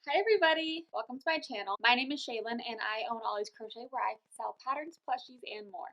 Hi everybody! Welcome to my channel. My name is Shaylin and I own Ollie's Crochet where I sell patterns, plushies, and more.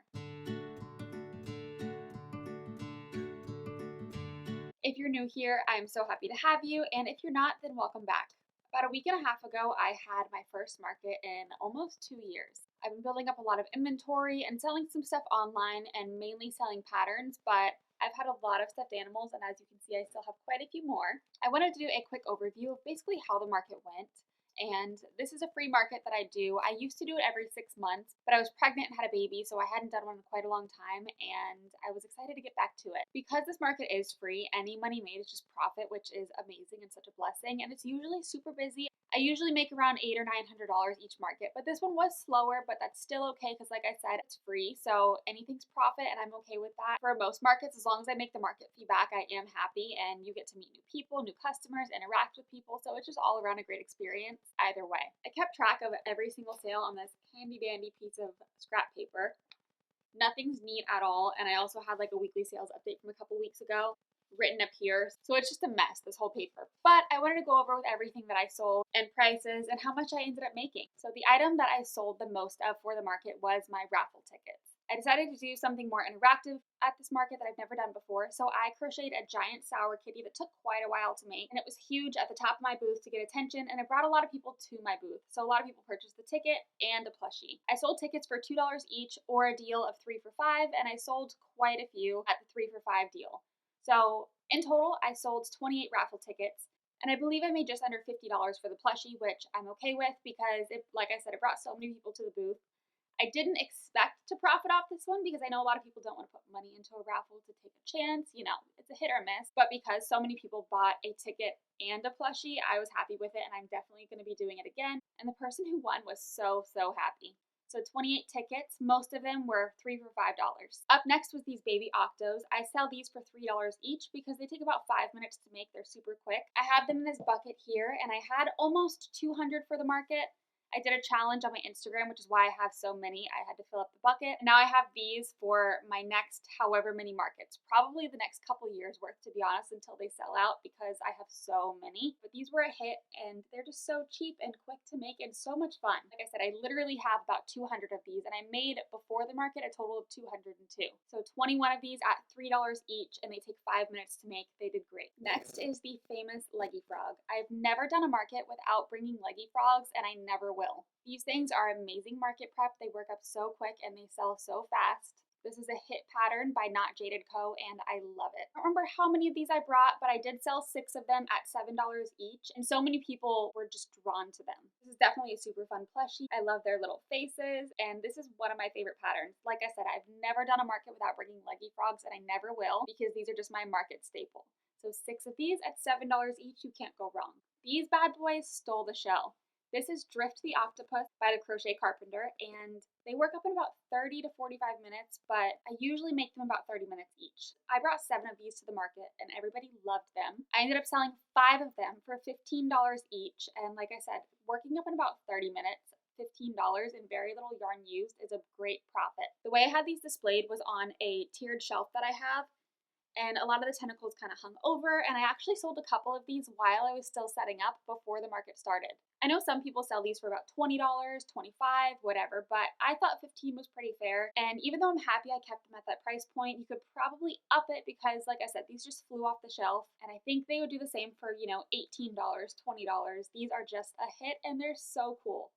If you're new here, I'm so happy to have you, and if you're not, then welcome back. About a week and a half ago, I had my first market in almost 2 years. I've been building up a lot of inventory and selling some stuff online and mainly selling patterns, but I've had a lot of stuffed animals, and as you can see, I still have quite a few more. I wanted to do a quick overview of basically how the market went. And this is a free market that I do. I used to do it every 6 months, but I was pregnant and had a baby, so I hadn't done one in quite a long time, and I was excited to get back to it. Because this market is free, any money made is just profit, which is amazing and such a blessing, and it's usually super busy. I usually make around $800 or $900 each market, but this one was slower, but that's still okay because like I said, it's free, so anything's profit and I'm okay with that. For most markets, as long as I make the market fee back, I am happy, and you get to meet new people, new customers, interact with people, so it's just all around a great experience either way. I kept track of every single sale on this handy dandy piece of scrap paper. Nothing's neat at all, and I also had like a weekly sales update from a couple weeks ago written up here, so it's just a mess, this whole paper. But I wanted to go over with everything that I sold and prices and how much I ended up making. So the item that I sold the most of for the market was my raffle tickets. I decided to do something more interactive at this market that I've never done before, so I crocheted a giant sour kitty that took quite a while to make, and it was huge at the top of my booth to get attention, and it brought a lot of people to my booth. So a lot of people purchased the ticket and a plushie. I sold tickets for $2 each or a deal of 3 for $5, and I sold quite a few at the 3 for $5 deal. So in total, I sold 28 raffle tickets, and I believe I made just under $50 for the plushie, which I'm okay with because it, like I said, it brought so many people to the booth. I didn't expect to profit off this one because I know a lot of people don't want to put money into a raffle to take a chance. You know, it's a hit or miss. But because so many people bought a ticket and a plushie, I was happy with it, and I'm definitely going to be doing it again. And the person who won was so happy. So 28 tickets, most of them were 3 for $5. Up next was these baby octos. I sell these for $3 each because they take about 5 minutes to make. They're super quick. I have them in this bucket here, and I had almost 200 for the market. I did a challenge on my Instagram, which is why I have so many. I had to fill up the bucket. And now I have these for my next however many markets. Probably the next couple years worth, to be honest, until they sell out because I have so many. But these were a hit, and they're just so cheap and quick to make and so much fun. Like I said, I literally have about 200 of these, and I made before the market a total of 202. So 21 of these at $3 each, and they take 5 minutes to make. They did great. Next is the famous leggy frog. I've never done a market without bringing leggy frogs, and I never will. These things are amazing market prep. They work up so quick and they sell so fast. This is a hit pattern by Not Jaded Co. and I love it. I don't remember how many of these I brought, but I did sell 6 of them at $7 each, and so many people were just drawn to them. This is definitely a super fun plushie. I love their little faces, and this is one of my favorite patterns. Like I said, I've never done a market without bringing leggy frogs, and I never will because these are just my market staple. So 6 of these at $7 each, you can't go wrong. These bad boys stole the show. This is Drift the Octopus by the Crochet Carpenter, and they work up in about 30 to 45 minutes, but I usually make them about 30 minutes each. I brought 7 of these to the market, and everybody loved them. I ended up selling 5 of them for $15 each, and like I said, working up in about 30 minutes, $15 and very little yarn used is a great profit. The way I had these displayed was on a tiered shelf that I have, and a lot of the tentacles kind of hung over, and I actually sold a couple of these while I was still setting up before the market started. I know some people sell these for about $20, $25, whatever, but I thought $15 was pretty fair, and even though I'm happy I kept them at that price point, you could probably up it because, like I said, these just flew off the shelf, and I think they would do the same for, you know, $18, $20. These are just a hit, and they're so cool.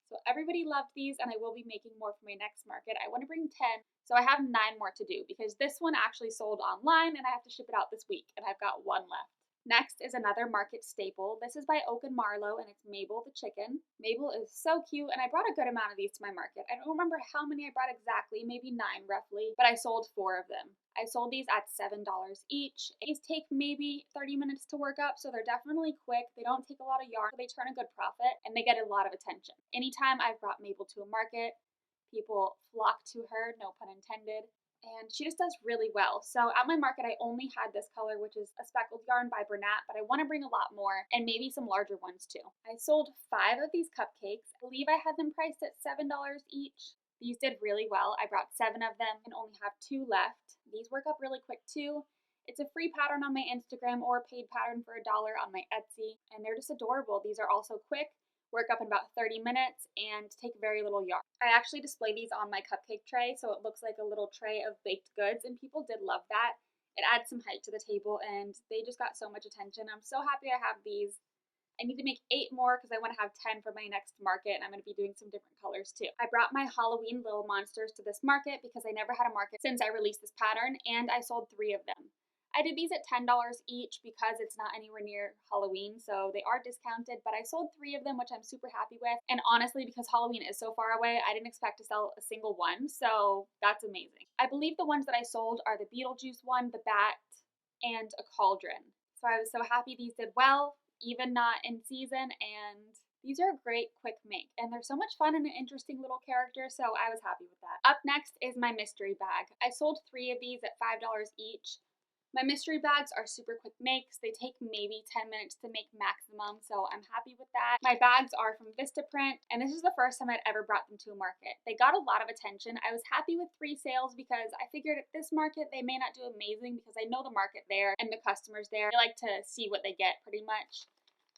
So everybody loved these, and I will be making more for my next market. I want to bring 10, so I have 9 more to do because this one actually sold online and I have to ship it out this week, and I've got 1 left. Next is another market staple. This is by Oak and Marlowe, and it's Mabel the chicken. Mabel is so cute, and I brought a good amount of these to my market. I don't remember how many I brought exactly, maybe 9 roughly, but I sold 4 of them. I sold these at $7 each. These take maybe 30 minutes to work up, so they're definitely quick. They don't take a lot of yarn, they turn a good profit, and they get a lot of attention. Anytime I've brought Mabel to a market, people flock to her, no pun intended, and she just does really well. So at my market, I only had this color, which is a speckled yarn by Bernat, but I want to bring a lot more and maybe some larger ones too. I sold 5 of these cupcakes. I believe I had them priced at $7 each. These did really well. I brought 7 of them and only have 2 left. These work up really quick too. It's a free pattern on my Instagram or a paid pattern for $1 on my Etsy, and they're just adorable. These are also quick, work up in about 30 minutes, and take very little yarn. I actually display these on my cupcake tray, so it looks like a little tray of baked goods, and people did love that. It adds some height to the table, and they just got so much attention. I'm so happy I have these. I need to make 8 more because I want to have 10 for my next market, and I'm going to be doing some different colors too. I brought my Halloween little monsters to this market because I never had a market since I released this pattern, and I sold 3 of them. I did these at $10 each because it's not anywhere near Halloween, so they are discounted, but I sold 3 of them, which I'm super happy with. And honestly, because Halloween is so far away, I didn't expect to sell a single one, so that's amazing. I believe the ones that I sold are the Beetlejuice one, the bat, and a cauldron. So I was so happy these did well, even not in season, and these are a great quick make, and they're so much fun and an interesting little character, so I was happy with that. Up next is my mystery bag. I sold 3 of these at $5 each. My mystery bags are super quick makes. They take maybe 10 minutes to make maximum, so I'm happy with that. My bags are from Vistaprint, and this is the first time I'd ever brought them to a market. They got a lot of attention. I was happy with 3 sales because I figured at this market they may not do amazing because I know the market there and the customers there. They like to see what they get pretty much.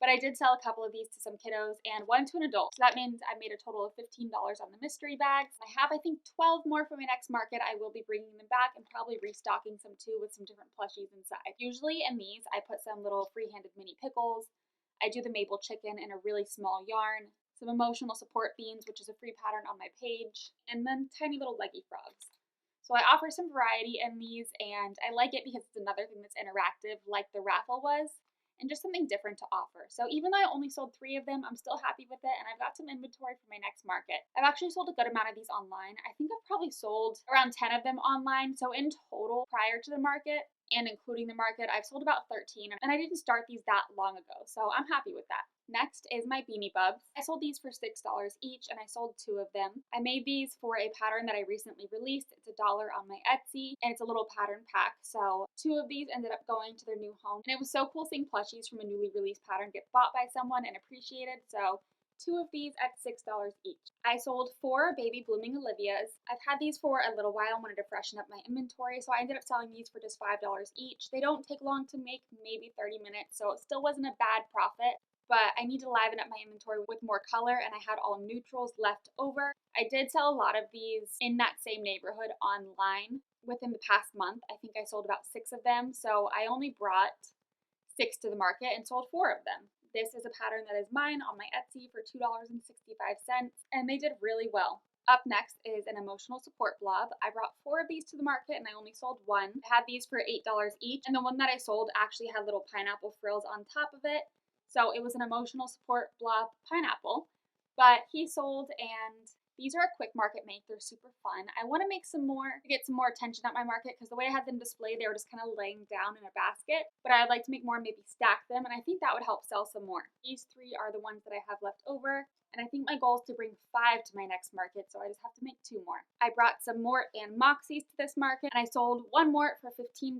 But I did sell a couple of these to some kiddos and 1 to an adult. So that means I made a total of $15 on the mystery bags. I have, I think, 12 more for my next market. I will be bringing them back and probably restocking some too with some different plushies inside. Usually in these, I put some little free-handed mini pickles. I do the maple chicken in a really small yarn, some emotional support beans, which is a free pattern on my page, and then tiny little leggy frogs. So I offer some variety in these, and I like it because it's another thing that's interactive like the Raffle was, and just something different to offer. So even though I only sold 3 of them, I'm still happy with it, and I've got some inventory for my next market. I've actually sold a good amount of these online. I think I've probably sold around 10 of them online, so in total, prior to the market and including the market, I've sold about 13, and I didn't start these that long ago, so I'm happy with that. Next is my Beanie Bubs. I sold these for $6 each, and I sold 2 of them. I made these for a pattern that I recently released. It's $1 on my Etsy, and it's a little pattern pack. So 2 of these ended up going to their new home, and it was so cool seeing plushies from a newly released pattern get bought by someone and appreciated. So 2 of these at $6 each. I sold 4 baby blooming Olivias. I've had these for a little while and wanted to freshen up my inventory, so I ended up selling these for just $5 each. They don't take long to make, maybe 30 minutes, so it still wasn't a bad profit. But I need to liven up my inventory with more color, and I had all neutrals left over. I did sell a lot of these in that same neighborhood online within the past month. I think I sold about 6 of them, so I only brought 6 to the market and sold 4 of them. This is a pattern that is mine on my Etsy for $2.65, and they did really well. Up next is an emotional support blob. I brought 4 of these to the market and I only sold 1. I had these for $8 each, and the one that I sold actually had little pineapple frills on top of it. So it was an emotional support blob pineapple, but he sold, and these are a quick market make. They're super fun. I want to make some more to get some more attention at my market because the way I had them displayed, they were just kind of laying down in a basket, but I'd like to make more and maybe stack them, and I think that would help sell some more. These 3 are the ones that I have left over, and I think my goal is to bring 5 to my next market, so I just have to make 2 more. I brought some more and Moxies to this market, and I sold 1 more for $15.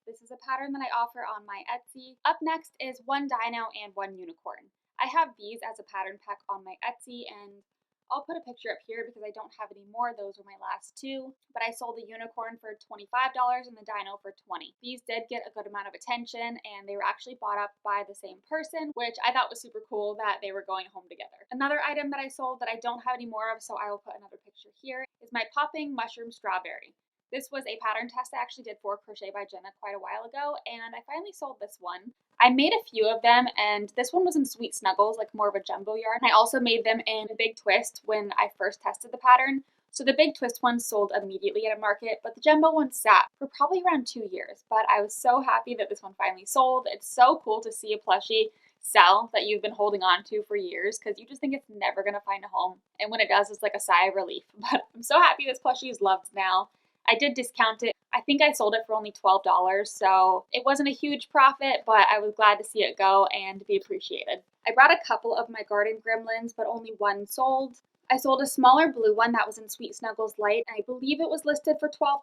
This is a pattern that I offer on my Etsy. Up next is 1 dino and 1 unicorn. I have these as a pattern pack on my Etsy, and I'll put a picture up here because I don't have any more. Those were my last 2, but I sold the unicorn for $25 and the dino for $20. These did get a good amount of attention, and they were actually bought up by the same person, which I thought was super cool that they were going home together. Another item that I sold that I don't have any more of, so I will put another picture here, is my popping mushroom strawberry. This was a pattern test I actually did for Crochet by Jenna quite a while ago, and I finally sold this one. I made a few of them, and this one was in Sweet Snuggles, like more of a jumbo yarn. I also made them in a Big Twist when I first tested the pattern. So the Big Twist one sold immediately at a market, but the jumbo one sat for probably around 2 years. But I was so happy that this one finally sold. It's so cool to see a plushie sell that you've been holding on to for years because you just think it's never going to find a home. And when it does, it's like a sigh of relief. But I'm so happy this plushie is loved now. I did discount it. I think I sold it for only $12, so it wasn't a huge profit, but I was glad to see it go and be appreciated. I brought a couple of my garden gremlins, but only 1 sold. I sold a smaller blue one that was in Sweet Snuggles Light, and I believe it was listed for $12.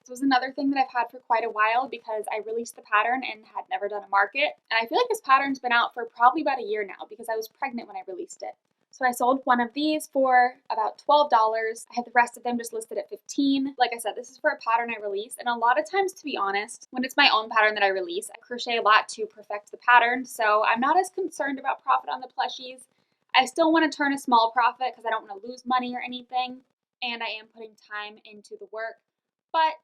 This was another thing that I've had for quite a while because I released the pattern and had never done a market. And I feel like this pattern's been out for probably about a year now because I was pregnant when I released it. So I sold one of these for about $12. I have the rest of them just listed at $15. Like I said, this is for a pattern I release, and a lot of times, to be honest, when it's my own pattern that I release, I crochet a lot to perfect the pattern, so I'm not as concerned about profit on the plushies. I still want to turn a small profit because I don't want to lose money or anything, and I am putting time into the work, but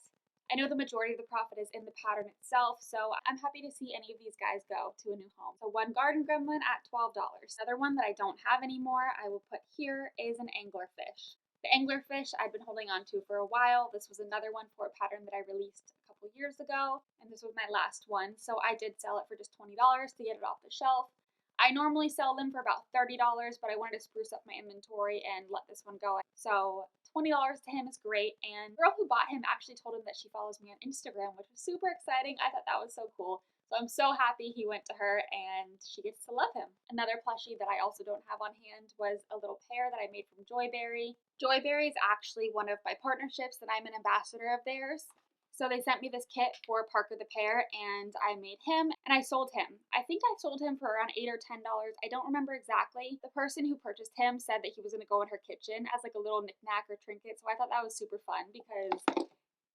I know the majority of the profit is in the pattern itself, so I'm happy to see any of these guys go to a new home. So one garden gremlin at $12. Another one that I don't have anymore I will put here is an anglerfish. The anglerfish I've been holding on to for a while. This was another one for a pattern that I released a couple years ago, and this was my last one, so I did sell it for just $20 to get it off the shelf. I normally sell them for about $30, but I wanted to spruce up my inventory and let this one go. So $20 to him is great, and the girl who bought him actually told him that she follows me on Instagram, which was super exciting. I thought that was so cool. So I'm so happy he went to her and she gets to love him. Another plushie that I also don't have on hand was a little pair that I made from Joyberry. Joyberry is actually one of my partnerships that I'm an ambassador of theirs. So they sent me this kit for Parker the Pear, and I made him, and I sold him. I think I sold him for around $8 or $10. I don't remember exactly. The person who purchased him said that he was going to go in her kitchen as like a little knickknack or trinket, so I thought that was super fun because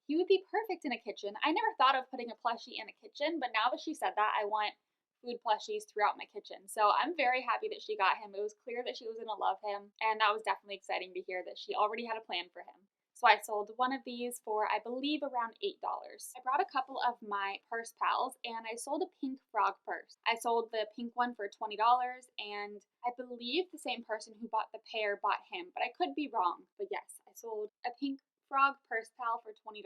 he would be perfect in a kitchen. I never thought of putting a plushie in a kitchen, but now that she said that, I want food plushies throughout my kitchen. So I'm very happy that she got him. It was clear that she was going to love him, and that was definitely exciting to hear that she already had a plan for him. So I sold one of these for, I believe, around $8. I brought a couple of my purse pals, and I sold a pink frog purse. I sold the pink one for $20, and I believe the same person who bought the pair bought him, but I could be wrong. But yes, I sold a pink frog purse pal for $20.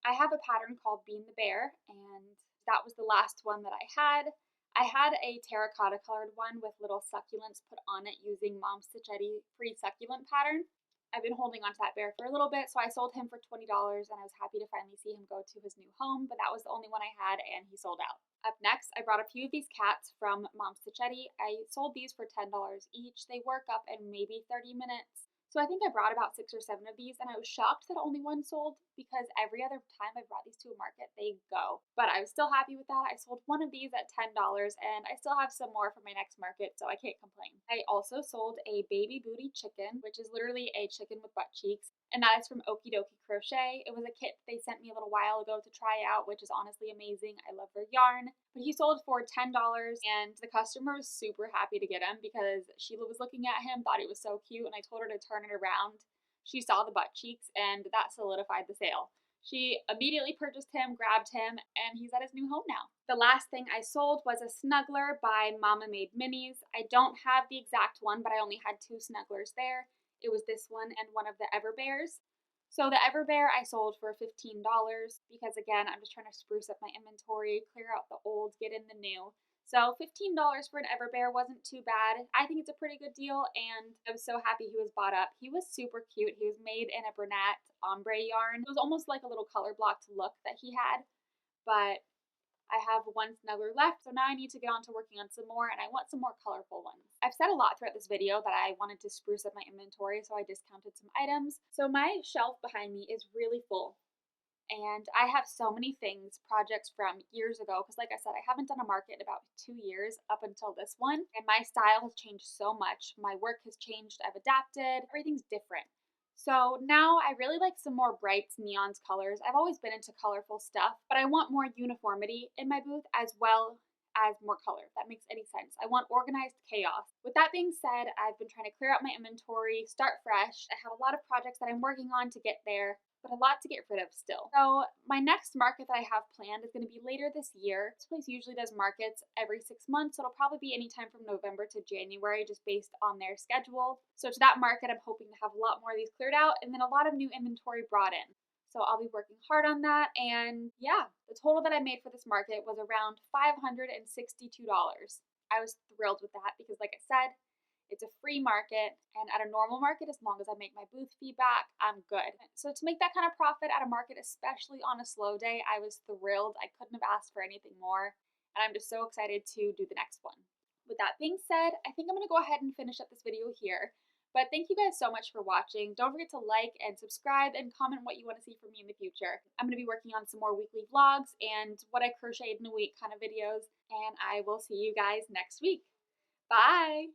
I have a pattern called Bean the Bear, and that was the last one that I had. I had a terracotta colored one with little succulents put on it using Mom Stitchetti free succulent pattern. I've been holding on to that bear for a little bit, so I sold him for $20, and I was happy to finally see him go to his new home, but that was the only one I had, and he sold out. Up next, I brought a few of these cats from Mom Stitchetti. I sold these for $10 each. They work up in maybe 30 minutes. So I think I brought about 6 or 7 of these, and I was shocked that only one sold because every other time I brought these to a market, they go. But I was still happy with that. I sold one of these at $10, and I still have some more for my next market, so I can't complain. I also sold a baby booty chicken, which is literally a chicken with butt cheeks, and that is from Okie Dokie Crochet. It was a kit they sent me a little while ago to try out, which is honestly amazing. I love their yarn. But he sold for $10, and the customer was super happy to get him because Sheila was looking at him, thought it was so cute, and I told her to turn it around. She saw the butt cheeks, and that solidified the sale. She immediately purchased him, grabbed him, and he's at his new home now. The last thing I sold was a snuggler by Mama Made Minis. I don't have the exact one, but I only had 2 snugglers there. It was this one and one of the Everbears. So the Everbear I sold for $15 because, again, I'm just trying to spruce up my inventory, clear out the old, get in the new. So $15 for an Everbear wasn't too bad. I think it's a pretty good deal, and I was so happy he was bought up. He was super cute. He was made in a brunette ombre yarn. It was almost like a little color blocked look that he had, but I have one snuggler left, so now I need to get on to working on some more, and I want some more colorful ones. I've said a lot throughout this video that I wanted to spruce up my inventory, so I discounted some items. So my shelf behind me is really full, and I have so many things, projects from years ago, because like I said, I haven't done a market in about 2 years up until this one, and my style has changed so much. My work has changed, I've adapted, everything's different. So now I really like some more brights, neons, colors. I've always been into colorful stuff, but I want more uniformity in my booth as well as more color, if that makes any sense. I want organized chaos. With that being said, I've been trying to clear out my inventory, start fresh. I have a lot of projects that I'm working on to get there, but a lot to get rid of still. So my next market that I have planned is going to be later this year. This place usually does markets every 6 months, so it'll probably be anytime from November to January, just based on their schedule. So to that market, I'm hoping to have a lot more of these cleared out and then a lot of new inventory brought in. So I'll be working hard on that, and yeah, the total that I made for this market was around $562. I was thrilled with that because, like I said, it's a free market, and at a normal market, as long as I make my booth fee back, I'm good. So to make that kind of profit at a market, especially on a slow day, I was thrilled. I couldn't have asked for anything more, and I'm just so excited to do the next one. With that being said, I think I'm going to go ahead and finish up this video here. But thank you guys so much for watching. Don't forget to like and subscribe and comment what you want to see from me in the future. I'm going to be working on some more weekly vlogs and what I crocheted in a week kind of videos, and I will see you guys next week. Bye!